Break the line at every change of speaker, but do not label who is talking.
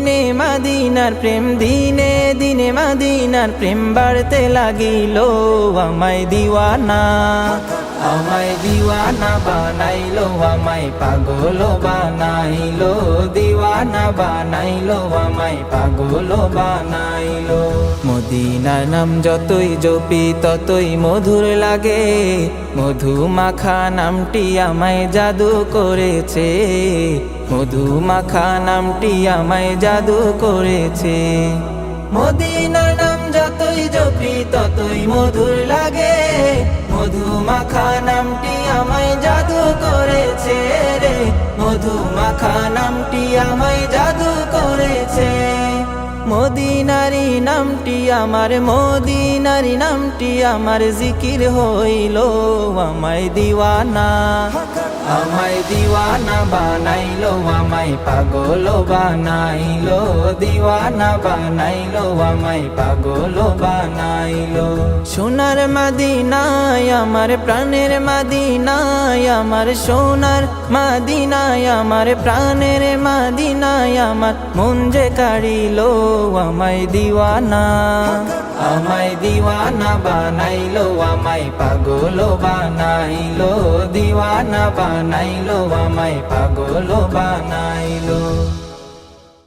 দিনে মদিনার প্রেম, দিনে দিনে মদিনার প্রেম বাড়তে লাগিল। আমায় দিওয়ানা, আমায় দিওয়ানা বানাইলো, আমায় পাগল বানাইলো, দিওয়ানা বানাইলো, আমায় পাগল বানাইলো। মদিনার নাম যতই জপি ততই মধুর লাগে, মধু মাখা নামটি আমায় জাদু করেছে, মধু মাখা নামটি আমায় জাদু করেছে। মদিনার নাম যতই জপি ততই মধুর লাগে, মধু মাখা নামটি আমায় জাদু করেছে রে, মধু মাখা নামটি আমায় জাদু করেছে। মদিনারি নামটি আমার, মদিনারি নামটি আমার জিকির হইল। আমায় দিওয়ানা, আমায় দিওয়ানা বানাইলো, আমায় পাগল বানাইলো, দিওয়ানা বানাইলো, আমায় পাগল বানাইলো। সোনার মদিনায় আমার প্রাণের মদিনায়, আমার সোনার মদিনায় আমার প্রাণের মদিনায় আমার মন যে কাড়িলো। আমায় দিওয়ানা, আমায় দিওয়ানা বানাইলো, আমায় পাগল বানাইলো, দিওয়ানা বানাইলো, আমায় পাগল বানাইলো।